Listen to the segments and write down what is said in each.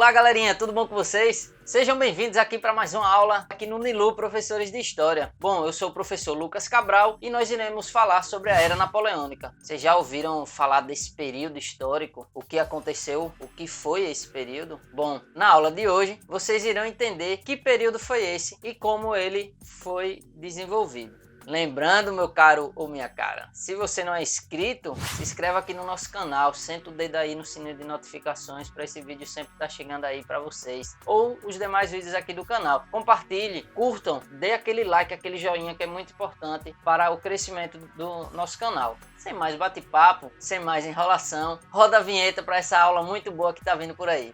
Olá galerinha, tudo bom com vocês? Sejam bem-vindos aqui para mais uma aula aqui no Nilu Professores de História. Bom, eu sou o professor Lucas Cabral e nós iremos falar sobre a Era Napoleônica. Vocês já ouviram falar desse período histórico? O que aconteceu? O que foi esse período? Bom, na aula de hoje vocês irão entender que período foi esse e como ele foi desenvolvido. Lembrando, meu caro ou minha cara, se você não é inscrito, se inscreva aqui no nosso canal, senta o dedo aí no sininho de notificações para esse vídeo sempre estar chegando aí para vocês, ou os demais vídeos aqui do canal. Compartilhe, curtam, dê aquele like, aquele joinha que é muito importante para o crescimento do nosso canal. Sem mais bate-papo, sem mais enrolação, roda a vinheta para essa aula muito boa que está vindo por aí.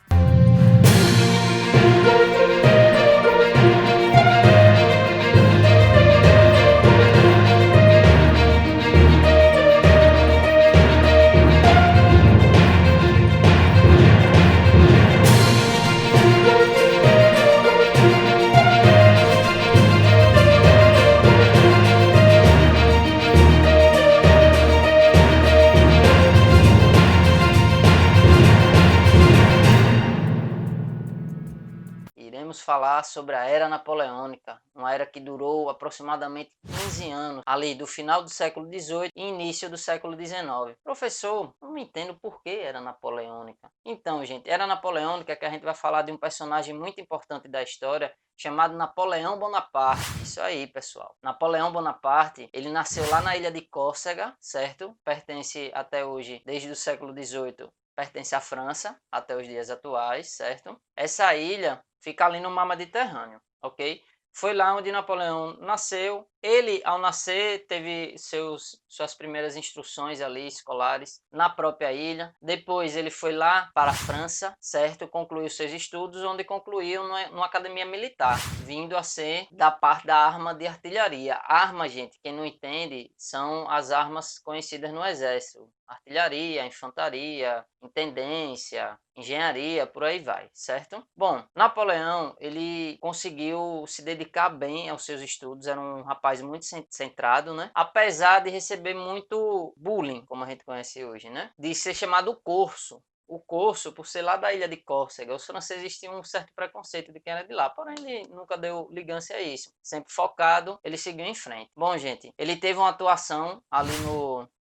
Iremos falar sobre a Era Napoleônica, uma era que durou aproximadamente 15 anos, ali do final do século XVIII e início do século XIX. Professor, eu não entendo por que Era Napoleônica. Então, gente, Era Napoleônica é que a gente vai falar de um personagem muito importante da história, chamado Napoleão Bonaparte. Isso aí, pessoal. Napoleão Bonaparte, ele nasceu lá na ilha de Córcega, certo? Pertence até hoje, desde o século XVIII, pertence à França até os dias atuais, certo? Essa ilha fica ali no mar Mediterrâneo, ok? Foi lá onde Napoleão nasceu. Ele, ao nascer, teve suas primeiras instruções ali escolares na própria ilha. Depois ele foi lá para a França, certo? Concluiu seus estudos, onde concluiu numa academia militar, vindo a ser da parte da arma de artilharia. Arma, gente, quem não entende, são as armas conhecidas no exército. Artilharia, infantaria, intendência, engenharia, por aí vai, certo? Bom, Napoleão, ele conseguiu se dedicar bem aos seus estudos, era um rapaz muito centrado, né? Apesar de receber muito bullying, como a gente conhece hoje, né? De ser chamado corso. O corso, por ser lá da ilha de Córcega, os franceses tinham um certo preconceito de quem era de lá, porém ele nunca deu ligância a isso. Sempre focado, ele seguiu em frente. Bom, gente, ele teve uma atuação ali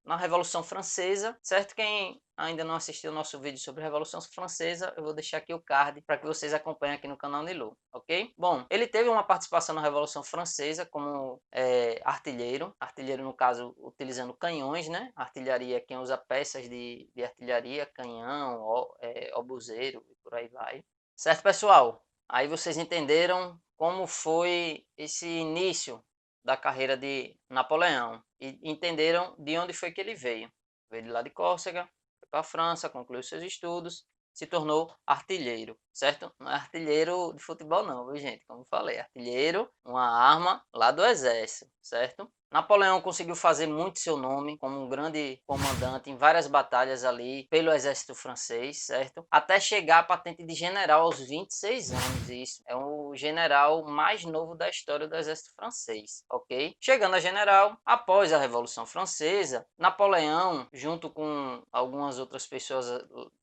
na Revolução Francesa, certo? Quem ainda não assistiu o nosso vídeo sobre a Revolução Francesa, eu vou deixar aqui o card para que vocês acompanhem aqui no canal Nilu, ok? Bom, ele teve uma participação na Revolução Francesa como artilheiro no caso utilizando canhões, né? Artilharia, quem usa peças de artilharia, canhão, obuseiro e por aí vai. Certo, pessoal? Aí vocês entenderam como foi esse início da carreira de Napoleão e entenderam de onde foi que ele veio. Veio de lá de Córcega, foi para a França, concluiu seus estudos, se tornou artilheiro, certo? Não é artilheiro de futebol não, viu gente? Como eu falei, artilheiro, uma arma lá do exército, certo? Napoleão conseguiu fazer muito seu nome como um grande comandante em várias batalhas ali pelo exército francês, certo? Até chegar à patente de general aos 26 anos, isso. É o general mais novo da história do exército francês, ok? Chegando a general, após a Revolução Francesa, Napoleão, junto com algumas outras pessoas,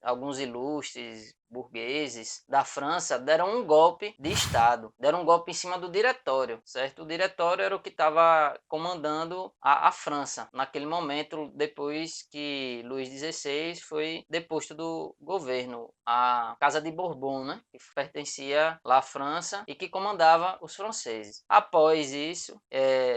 alguns ilustres, burgueses da França, deram um golpe de Estado, deram um golpe em cima do diretório, certo? O diretório era o que estava comandando a França naquele momento, depois que Luís XVI foi deposto do governo, a Casa de Bourbon, né? Que pertencia lá à França e que comandava os franceses. Após isso,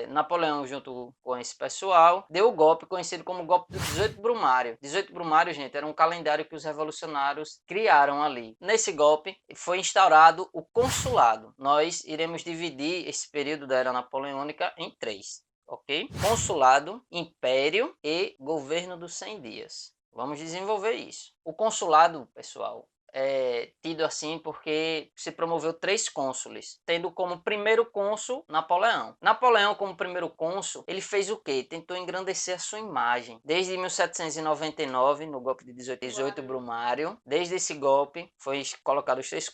Napoleão, junto com esse pessoal, deu o golpe conhecido como golpe do 18 Brumário. 18 Brumário, gente, era um calendário que os revolucionários criaram ali. Nesse golpe foi instaurado o consulado. Nós iremos dividir esse período da Era Napoleônica em três, ok? Consulado, império e governo dos 100 dias. Vamos desenvolver isso. O consulado, pessoal, é tido assim porque se promoveu 3 cônsules, tendo como primeiro cônsul Napoleão. Napoleão, como primeiro cônsul, ele fez o quê? Tentou engrandecer a sua imagem. Desde 1799, no golpe de 18 Brumário, desde esse golpe foi colocado os 3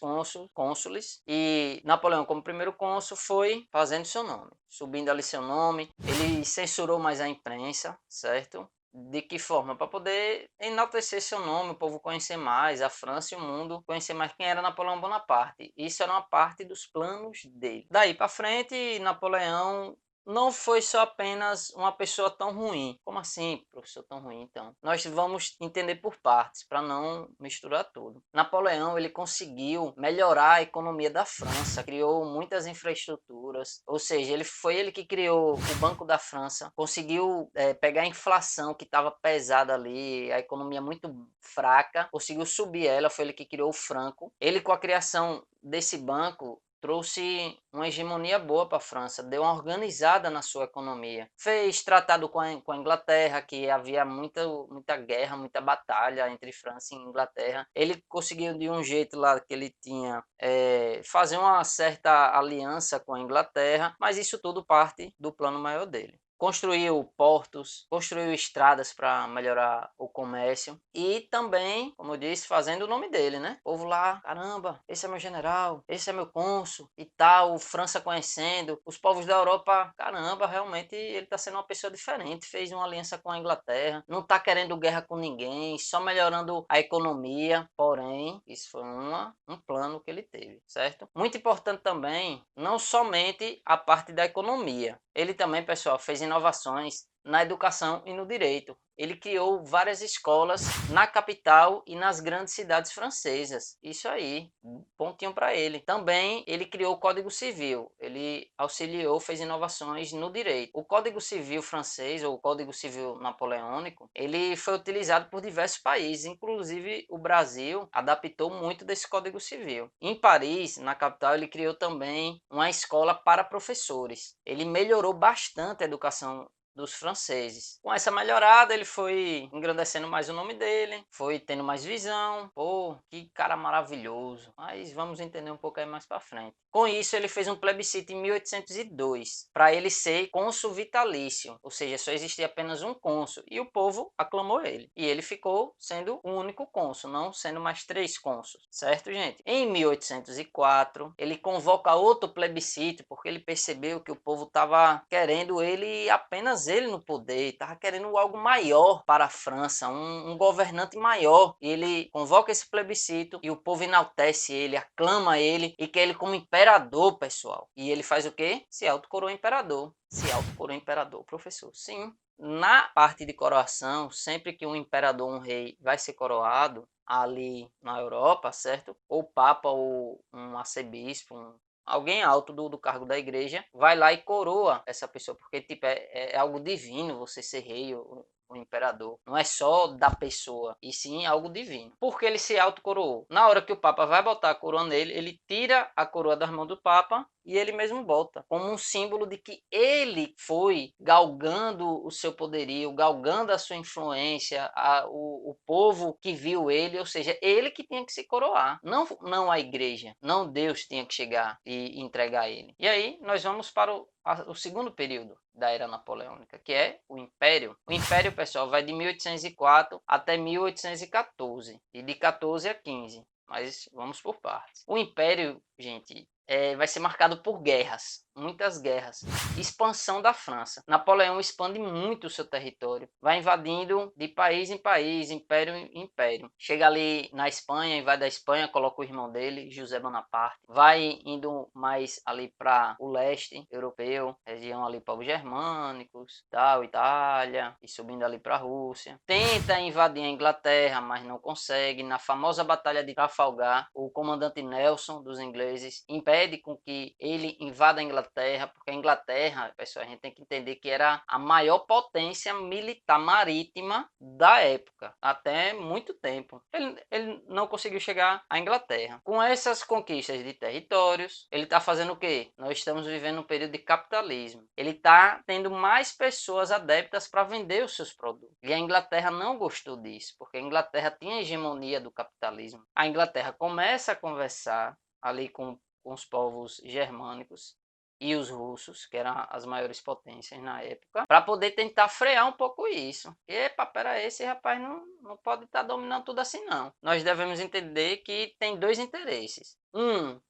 cônsules e Napoleão, como primeiro cônsul, foi fazendo seu nome, subindo ali seu nome. Ele censurou mais a imprensa, certo? De que forma? Para poder enaltecer seu nome, o povo conhecer mais, a França e o mundo conhecer mais quem era Napoleão Bonaparte. Isso era uma parte dos planos dele. Daí para frente, Napoleão não foi só apenas uma pessoa tão ruim. Como assim, professor, tão ruim? Então, nós vamos entender por partes, para não misturar tudo. Napoleão, ele conseguiu melhorar a economia da França, criou muitas infraestruturas, ou seja, ele que criou o Banco da França, conseguiu pegar a inflação que estava pesada ali, a economia muito fraca, conseguiu subir ela, foi ele que criou o franco. Ele, com a criação desse banco, trouxe uma hegemonia boa para a França, deu uma organizada na sua economia. Fez tratado com a Inglaterra, que havia muita guerra, muita batalha entre França e Inglaterra. Ele conseguiu, de um jeito lá que ele tinha, fazer uma certa aliança com a Inglaterra, mas isso tudo parte do plano maior dele. Construiu portos, construiu estradas para melhorar o comércio e também, como eu disse, fazendo o nome dele, né? O povo lá, caramba, esse é meu general, esse é meu cônsul e tal, França conhecendo, os povos da Europa, caramba, realmente ele está sendo uma pessoa diferente, fez uma aliança com a Inglaterra, não está querendo guerra com ninguém, só melhorando a economia, porém, isso foi um plano que ele teve, certo? Muito importante também, não somente a parte da economia, ele também, pessoal, fez inovações na educação e no direito. Ele criou várias escolas na capital e nas grandes cidades francesas. Isso aí, pontinho para ele. Também ele criou o Código Civil. Ele auxiliou, fez inovações no direito. O Código Civil francês, ou o Código Civil napoleônico, ele foi utilizado por diversos países, inclusive o Brasil adaptou muito desse Código Civil. Em Paris, na capital, ele criou também uma escola para professores. Ele melhorou bastante a educação dos franceses. Com essa melhorada, ele foi engrandecendo mais o nome dele, foi tendo mais visão. Pô, que cara maravilhoso. Mas vamos entender um pouco aí mais para frente. Com isso, ele fez um plebiscito em 1802 para ele ser cônsul vitalício, ou seja, só existia apenas um cônsul e o povo aclamou ele. E ele ficou sendo o único cônsul, não sendo mais 3 cônsuls, certo, gente? Em 1804, ele convoca outro plebiscito porque ele percebeu que o povo estava querendo ele, apenas ele no poder, estava querendo algo maior para a França, um governante maior. E ele convoca esse plebiscito e o povo enaltece ele, aclama ele e quer ele como imperador, pessoal. E ele faz o quê? Se autocoroa imperador. Se autocoroa imperador, professor. Sim. Na parte de coroação, sempre que um imperador, um rei, vai ser coroado ali na Europa, certo? Ou papa ou um arcebispo, alguém alto do cargo da igreja, vai lá e coroa essa pessoa, porque tipo, é algo divino você ser rei ou o imperador. Não é só da pessoa, e sim algo divino. Porque ele se autocoroou. Na hora que o Papa vai botar a coroa nele, ele tira a coroa das mãos do Papa e ele mesmo bota, como um símbolo de que ele foi galgando o seu poderio, galgando a sua influência, o povo que viu ele, ou seja, ele que tinha que se coroar, não a igreja, não Deus tinha que chegar e entregar ele. E aí nós vamos para o segundo período da era napoleônica, que é o Império. O Império, pessoal, vai de 1804 até 1814, e de 14 a 15. Mas vamos por partes. O Império, gente, vai ser marcado por guerras, muitas guerras. Expansão da França. Napoleão expande muito o seu território, vai invadindo de país em país, império em império. Chega ali na Espanha, invade a Espanha, coloca o irmão dele, José Bonaparte. Vai indo mais ali para o leste europeu, região ali para os germânicos, tal, Itália, e subindo ali para a Rússia. Tenta invadir a Inglaterra, mas não consegue. Na famosa Batalha de Trafalgar, o comandante Nelson dos ingleses impede com que ele invada a Inglaterra, porque a Inglaterra, pessoal, a gente tem que entender que era a maior potência militar marítima da época, até muito tempo. Ele não conseguiu chegar à Inglaterra. Com essas conquistas de territórios, ele está fazendo o quê? Nós estamos vivendo um período de capitalismo. Ele está tendo mais pessoas adeptas para vender os seus produtos. E a Inglaterra não gostou disso, porque a Inglaterra tinha a hegemonia do capitalismo. A Inglaterra começa a conversar ali com os povos germânicos e os russos, que eram as maiores potências na época, para poder tentar frear um pouco isso. Epa, pera aí, esse rapaz não pode estar dominando tudo assim não. Nós devemos entender que tem dois interesses.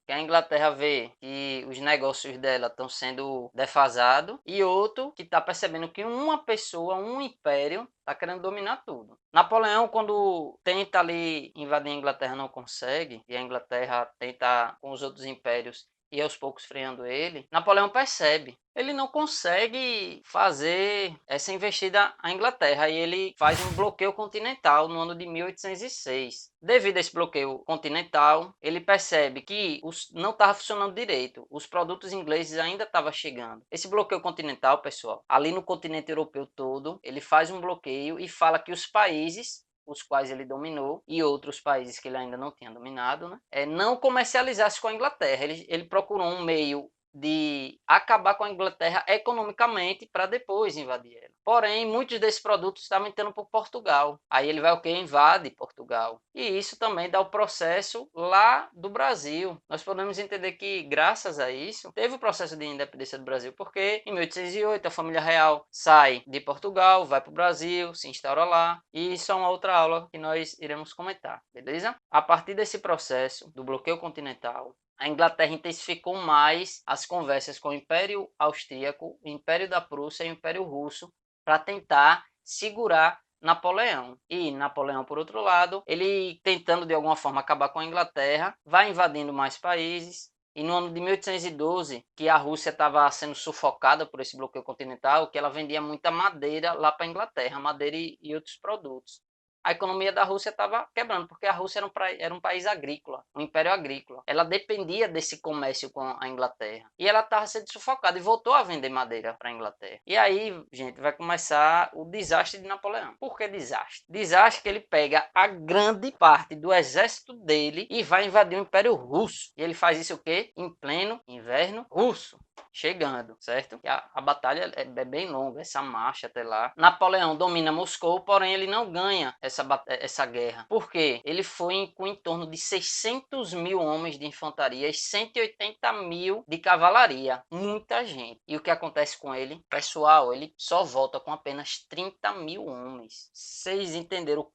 Que a Inglaterra vê que os negócios dela estão sendo defasados, e outro que está percebendo que uma pessoa, um império, está querendo dominar tudo. Napoleão, quando tenta ali invadir a Inglaterra, não consegue, e a Inglaterra tenta com os outros impérios e aos poucos freando ele, Napoleão percebe. Ele não consegue fazer essa investida à Inglaterra, e ele faz um bloqueio continental no ano de 1806. Devido a esse bloqueio continental, ele percebe que não estava funcionando direito, os produtos ingleses ainda estavam chegando. Esse bloqueio continental, pessoal, ali no continente europeu todo, ele faz um bloqueio e fala que os países os quais ele dominou, e outros países que ele ainda não tinha dominado, né, não comercializasse com a Inglaterra. Ele procurou um meio de acabar com a Inglaterra economicamente para depois invadir ela. Porém, muitos desses produtos estavam entrando por Portugal. Aí ele vai o que? Invade Portugal. E isso também dá o processo lá do Brasil. Nós podemos entender que, graças a isso, teve o processo de independência do Brasil, porque em 1808 a família real sai de Portugal, vai para o Brasil, se instaura lá, e isso é uma outra aula que nós iremos comentar, beleza? A partir desse processo do bloqueio continental, a Inglaterra intensificou mais as conversas com o Império Austríaco, o Império da Prússia e o Império Russo para tentar segurar Napoleão. E Napoleão, por outro lado, ele tentando de alguma forma acabar com a Inglaterra, vai invadindo mais países. E no ano de 1812, que a Rússia estava sendo sufocada por esse bloqueio continental, que ela vendia muita madeira lá para a Inglaterra, madeira e outros produtos. A economia da Rússia estava quebrando, porque a Rússia era um país agrícola, um império agrícola. Ela dependia desse comércio com a Inglaterra. E ela estava sendo sufocada e voltou a vender madeira para a Inglaterra. E aí, gente, vai começar o desastre de Napoleão. Por que desastre? Desastre que ele pega a grande parte do exército dele e vai invadir o Império Russo. E ele faz isso o quê? Em pleno inverno russo. Chegando, certo? E a batalha é bem longa, essa marcha até lá. Napoleão domina Moscou, porém ele não ganha essa guerra. Por quê? Ele foi com em torno de 600 mil homens de infantaria e 180 mil de cavalaria. Muita gente. E o que acontece com ele? Pessoal, ele só volta com apenas 30 mil homens. Vocês entenderam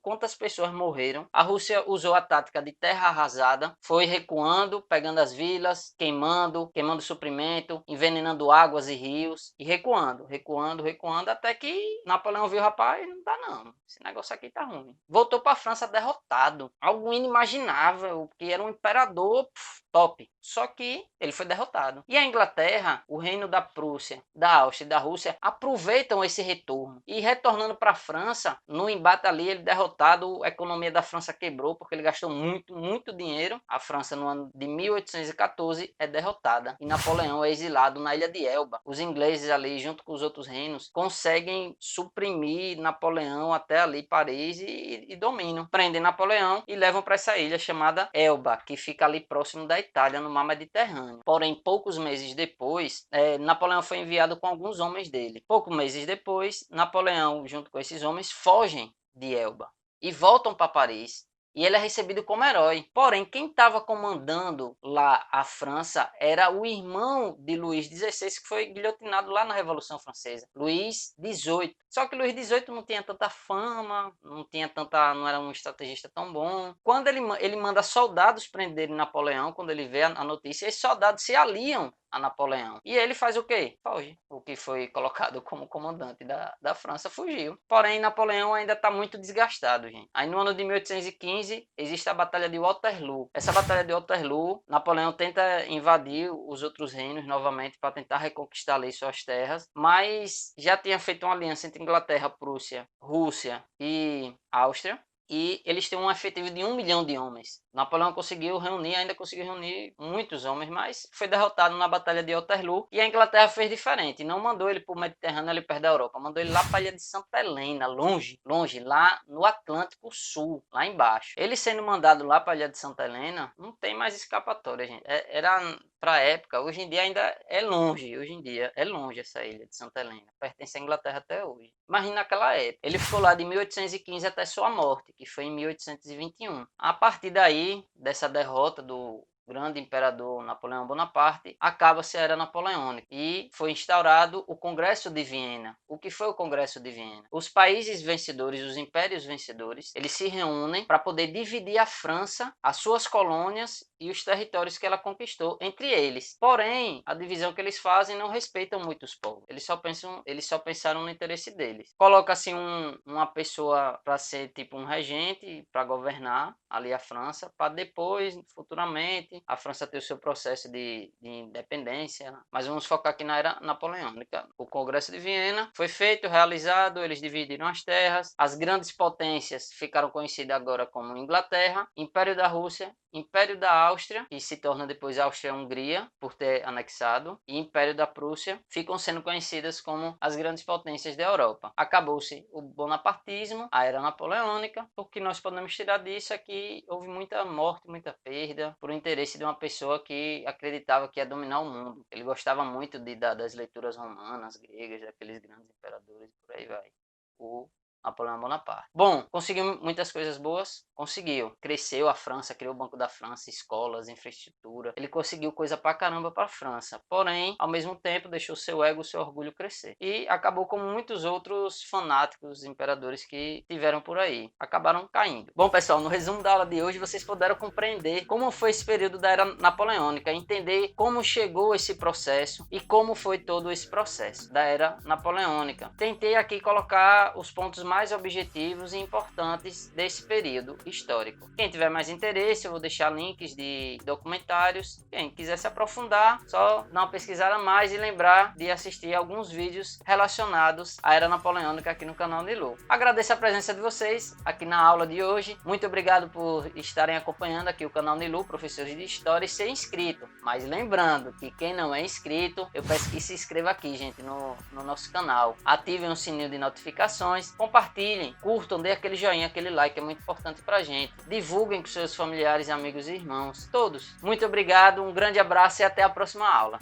quantas pessoas morreram? A Rússia usou a tática de terra arrasada, foi recuando, pegando as vilas, queimando suprimento, envenenando águas e rios, e recuando, até que Napoleão viu, rapaz, não dá não, esse negócio aqui tá ruim. Voltou para a França derrotado, algo inimaginável, que era um imperador top, só que ele foi derrotado. E a Inglaterra, o reino da Prússia, da Áustria e da Rússia aproveitam esse retorno, e retornando para a França, no embate ali, ele derrotado, a economia da França quebrou, porque ele gastou muito dinheiro. A França, no ano de 1814, é derrotada, e Napoleão é exilado na ilha de Elba. Os ingleses ali, junto com os outros reinos, conseguem suprimir Napoleão até ali Paris e dominam. Prendem Napoleão e levam para essa ilha chamada Elba, que fica ali próximo da Itália, no mar Mediterrâneo. Porém, poucos meses depois, Napoleão foi enviado com alguns homens dele. Poucos meses depois, Napoleão, junto com esses homens, fogem de Elba e voltam para Paris. E ele é recebido como herói. Porém, quem estava comandando lá a França era o irmão de Luís XVI, que foi guilhotinado lá na Revolução Francesa. Luís XVIII. Só que Luís XVIII não tinha tanta fama, não era um estrategista tão bom. Quando ele manda soldados prenderem Napoleão, quando ele vê a notícia, esses soldados se aliam a Napoleão. E ele faz o quê? Foge. O que foi colocado como comandante da França fugiu. Porém, Napoleão ainda está muito desgastado, gente. Aí no ano de 1815, existe a Batalha de Waterloo. Essa Batalha de Waterloo, Napoleão tenta invadir os outros reinos novamente para tentar reconquistar ali suas terras, mas já tinha feito uma aliança entre Inglaterra, Prússia, Rússia e Áustria. E eles têm um efetivo de 1 milhão de homens. Napoleão ainda conseguiu reunir muitos homens, mas foi derrotado na Batalha de Waterloo. E a Inglaterra fez diferente, não mandou ele para o Mediterrâneo ali perto da Europa, mandou ele lá para a ilha de Santa Helena, longe, lá no Atlântico Sul, lá embaixo. Ele sendo mandado lá para a ilha de Santa Helena, não tem mais escapatória, gente. Era para a época, hoje em dia ainda é longe, essa ilha de Santa Helena, pertence à Inglaterra até hoje. Imagina naquela época, ele ficou lá de 1815 até sua morte, que foi em 1821. A partir daí, dessa derrota do grande imperador Napoleão Bonaparte, acaba-se a Era Napoleônica e foi instaurado o Congresso de Viena. O que foi o Congresso de Viena? Os países vencedores, os impérios vencedores, eles se reúnem para poder dividir a França, as suas colônias e os territórios que ela conquistou entre eles. Porém, a divisão que eles fazem não respeitam muito os povos. Eles só pensaram no interesse deles. Coloca-se uma pessoa para ser tipo um regente, para governar ali a França, para depois, futuramente, a França ter o seu processo de independência. Mas vamos focar aqui na Era Napoleônica. O Congresso de Viena foi feito, realizado, eles dividiram as terras. As grandes potências ficaram conhecidas agora como Inglaterra, Império da Rússia, Império da Áustria, que se torna depois Áustria-Hungria, por ter anexado, e Império da Prússia, ficam sendo conhecidas como as grandes potências da Europa. Acabou-se o bonapartismo, a Era Napoleônica. O que nós podemos tirar disso é que houve muita morte, muita perda, por interesse de uma pessoa que acreditava que ia dominar o mundo. Ele gostava muito das leituras romanas, gregas, daqueles grandes imperadores, por aí vai. O Napoleão Bonaparte. Bom, conseguiu muitas coisas boas? Conseguiu. Cresceu a França, criou o Banco da França, escolas, infraestrutura. Ele conseguiu coisa pra caramba pra França. Porém, ao mesmo tempo, deixou seu ego, seu orgulho crescer. E acabou como muitos outros fanáticos imperadores que tiveram por aí. Acabaram caindo. Bom, pessoal, no resumo da aula de hoje, vocês puderam compreender como foi esse período da Era Napoleônica, entender como chegou esse processo e como foi todo esse processo da Era Napoleônica. Tentei aqui colocar os pontos mais objetivos e importantes desse período histórico. Quem tiver mais interesse, eu vou deixar links de documentários. Quem quiser se aprofundar, só dar uma pesquisada mais e lembrar de assistir alguns vídeos relacionados à Era Napoleônica aqui no canal Nilu. Agradeço a presença de vocês aqui na aula de hoje. Muito obrigado por estarem acompanhando aqui o canal Nilu, professores de História, e ser inscrito. Mas lembrando que quem não é inscrito, eu peço que se inscreva aqui, gente, no nosso canal. Ativem o sininho de notificações, compartilhem, curtam, dê aquele joinha, aquele like, é muito importante pra gente. Divulguem com seus familiares, amigos e irmãos, todos. Muito obrigado, um grande abraço e até a próxima aula.